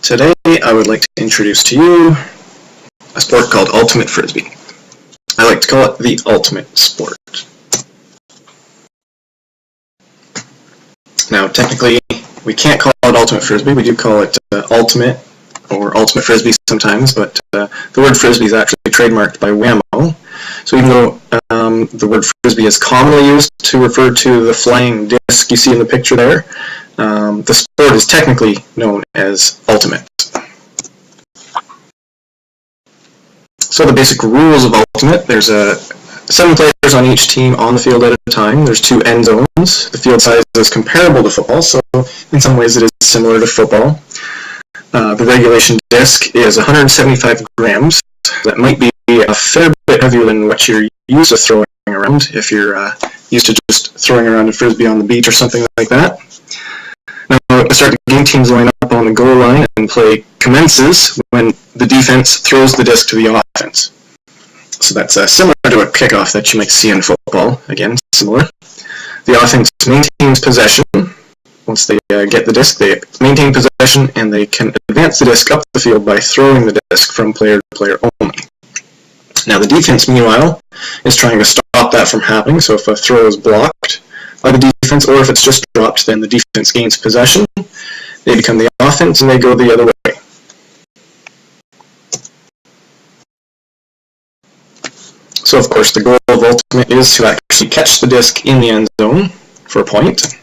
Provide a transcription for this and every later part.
Today I would like to introduce to you a sport called Ultimate Frisbee. I like to call it the ultimate sport. Now technically we can't call it Ultimate Frisbee, we do call it Ultimate or Ultimate Frisbee sometimes, but the word Frisbee is actually trademarked by Whammo. So even though the word Frisbee is commonly used to refer to the flying disc you see in the picture there, the sport is technically known as Ultimate. So the basic rules of Ultimate, there's 7 players on each team on the field at a time. There's 2 end zones. The field size is comparable to football, so in some ways it is similar to football. The regulation disc is 175 grams. That might be a fair bit heavier than what you're used to throwing around if you're used to just throwing around a Frisbee on the beach or something like that. Now, to start the game, teams line up on the goal line and play commences when the defense throws the disc to the offense. So that's similar to a kickoff that you might see in football. Again, similar. The offense maintains possession. Once they get the disc, they maintain possession and they can advance the disc up the field by throwing the disc from player to player only. Now the defense, meanwhile, is trying to stop that from happening. So if a throw is blocked by the defense, or if it's just dropped, then the defense gains possession. They become the offense and they go the other way. So of course the goal of Ultimate is to actually catch the disc in the end zone for a point.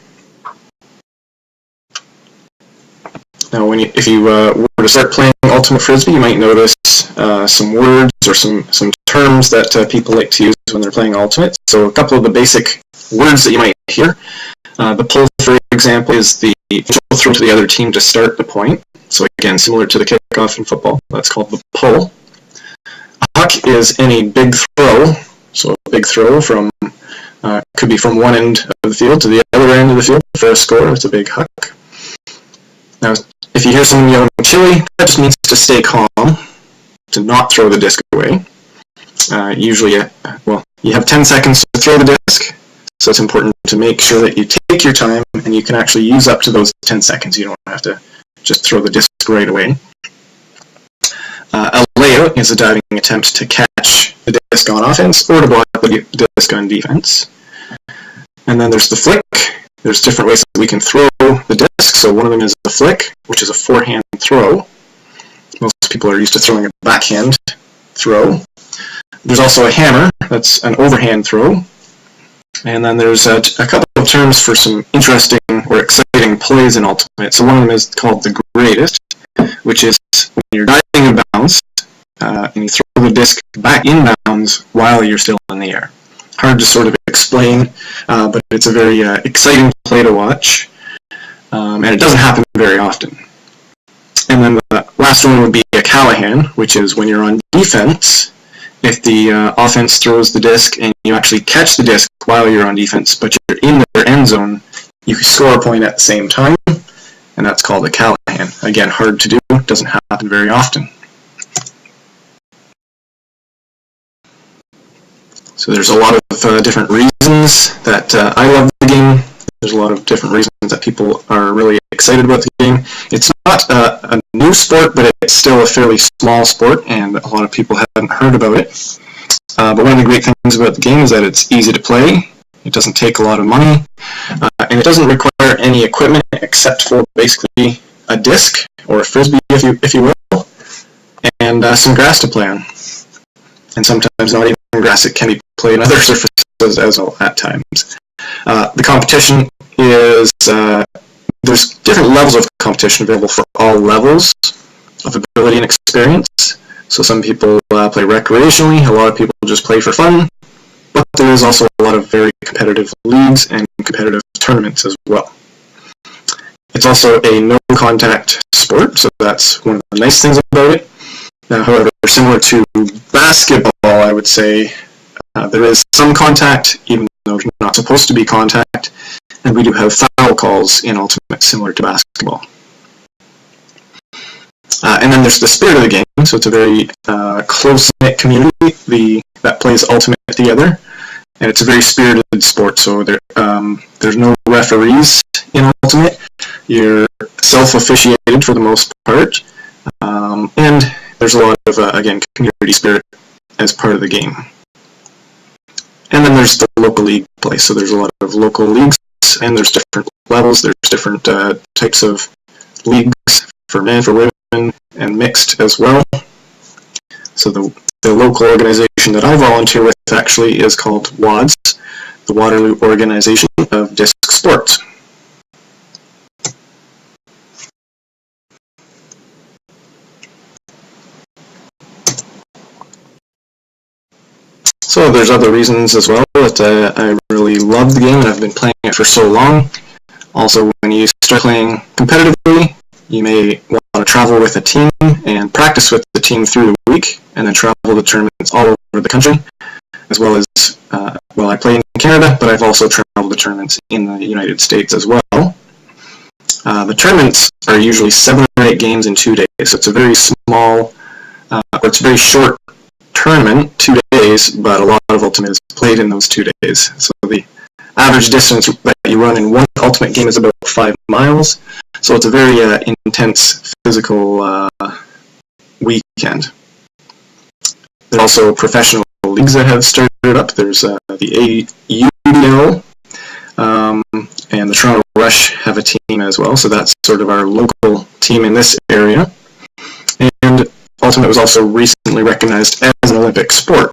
Now if you were to start playing Ultimate Frisbee, you might notice some words or some terms that people like to use when they're playing Ultimate. So a couple of the basic words that you might hear. The pull, for example, is the initial throw to the other team to start the point. So again, similar to the kickoff in football, that's called the pull. A huck is any big throw. So a big throw from could be from one end of the field to the other end of the field for a score. It's a big huck. Now, if you hear someone yelling chili, that just means to stay calm, to not throw the disc away. Usually, you have 10 seconds to throw the disc, so it's important to make sure that you take your time and you can actually use up to those 10 seconds. You don't have to just throw the disc right away. A layout is a diving attempt to catch the disc on offense or to block the disc on defense. And then there's the flick. There's different ways that we can throw the disc. So one of them is the flick, which is a forehand throw. Most people are used to throwing a backhand throw. There's also a hammer. That's an overhand throw. And then there's a couple of terms for some interesting or exciting plays in Ultimate. So one of them is called the greatest, which is when you're diving in bounds and you throw the disc back in bounds while you're still in the air. Hard to sort of explain, but it's a very exciting play to watch, and it doesn't happen very often. And then the last one would be a Callahan, which is when you're on defense. If the offense throws the disc and you actually catch the disc while you're on defense, but you're in their end zone, you can score a point at the same time, and that's called a Callahan. Again, hard to do, doesn't happen very often. So there's a lot of different reasons that I love the game. There's a lot of different reasons that people are really excited about the game. It's not a new sport, but it's still a fairly small sport, and a lot of people haven't heard about it. But one of the great things about the game is that it's easy to play. It doesn't take a lot of money, and it doesn't require any equipment except for basically a disc or a Frisbee, if you will, and some grass to play on. And sometimes not even grass, it can be played on other surfaces as well at times. The competition is, there's different levels of competition available for all levels of ability and experience. So some people play recreationally, a lot of people just play for fun, but there is also a lot of very competitive leagues and competitive tournaments as well. It's also a no-contact sport, so that's one of the nice things about it. However, similar to basketball, I would say there is some contact, even though there's not supposed to be contact, and we do have foul calls in Ultimate, similar to basketball. And then there's the spirit of the game, so it's a very close-knit community that plays Ultimate together, and it's a very spirited sport, so there's no referees in Ultimate. You're self-officiated for the most part, and there's a lot of, again, community spirit as part of the game. And then there's the local league play, so there's a lot of local leagues, and there's different levels, there's different types of leagues for men, for women, and mixed as well. So the local organization that I volunteer with actually is called WADS, the Waterloo Organization of Disc Sports. So there's other reasons as well that I really love the game, and I've been playing it for so long. Also, when you start playing competitively, you may want to travel with a team and practice with the team through the week, and then travel to tournaments all over the country, as well as, well, I play in Canada, but I've also traveled to tournaments in the United States as well. The tournaments are usually 7 or 8 games in 2 days, so it's a very small, or it's a very short tournament, 2 days, but a lot of Ultimate is played in those 2 days. So the average distance that you run in one Ultimate game is about 5 miles, so it's a very intense physical weekend. There's also professional leagues that have started up. There's the AUDL, and the Toronto Rush have a team as well, so that's sort of our local team in this area. And Ultimate was also recently recognized as an Olympic sport.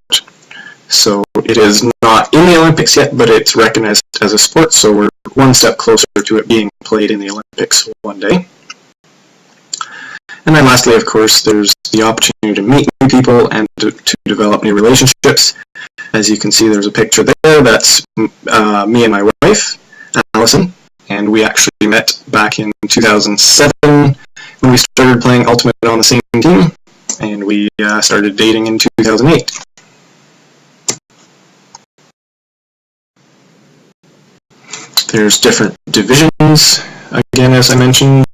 So it is not in the Olympics yet, but it's recognized as a sport, so we're one step closer to it being played in the Olympics one day. And then lastly, of course, there's the opportunity to meet new people and to develop new relationships. As you can see, there's a picture there. That's me and my wife, Allison, and we actually met back in 2007 when we started playing Ultimate on the same team, and we started dating in 2008. There's different divisions, again, as I mentioned.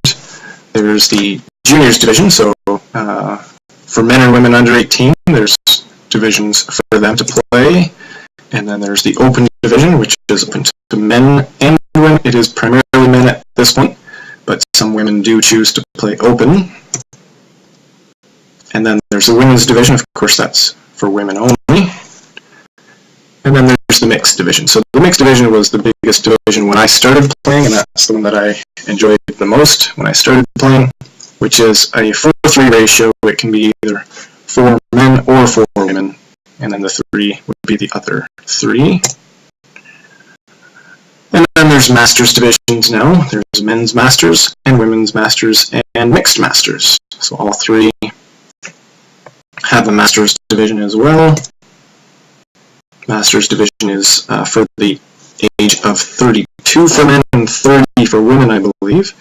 There's the juniors division, so for men and women under 18, there's divisions for them to play. And then there's the open division, which is open to men and women. It is primarily men at this point, but some women do choose to play open. And then there's the women's division, of course that's for women only. And then there's the mixed division. So the mixed division was the biggest division when I started playing, and that's the one that I enjoyed the most when I started playing, which is a 4-3 ratio. It can be either 4 men or 4 women, and then the 3 would be the other 3. And then there's masters divisions now. There's men's masters and women's masters and mixed masters. So all 3 have a masters division as well. Masters division is for the age of 32 for men and 30 for women, I believe.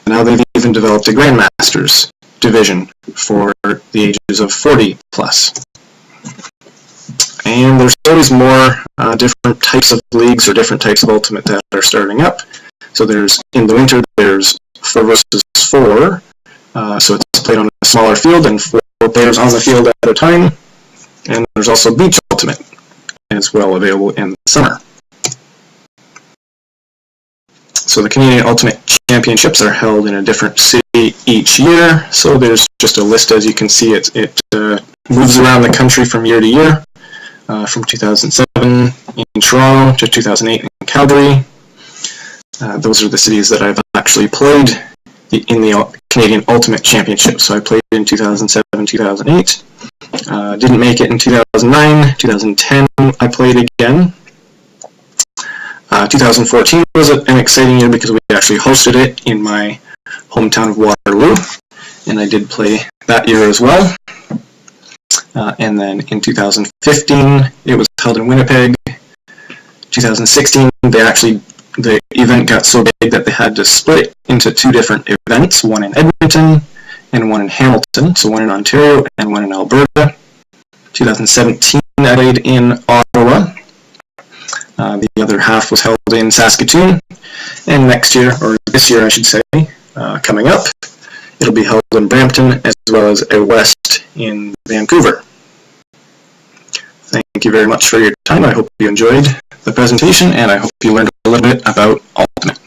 And now they've even developed a Grandmasters division for the ages of 40 plus. And there's always more different types of leagues or different types of Ultimate that are starting up. So there's, in the winter, there's 4 versus 4. So it's played on a smaller field and 4 players on the field at a time. And there's also Beach Ultimate as well, available in the summer. So the Canadian Ultimate Championships are held in a different city each year. So there's just a list, as you can see. It moves around the country from year to year. From 2007 in Toronto to 2008 in Calgary. Those are the cities that I've actually played in the Canadian Ultimate Championship. So I played in 2007, 2008. Didn't make it in 2009, 2010 I played again. 2014 was an exciting year because we actually hosted it in my hometown of Waterloo, and I did play that year as well. And then in 2015 it was held in Winnipeg. 2016 the event got so big that they had to split it into 2 different events, one in Edmonton and one in Hamilton, so one in Ontario and one in Alberta. 2017 I played in Ottawa. The other half was held in Saskatoon, and next year, or this year I should say, coming up, it'll be held in Brampton as well as out west in Vancouver. Thank you very much for your time. I hope you enjoyed the presentation, and I hope you learned a little bit about Ultimate.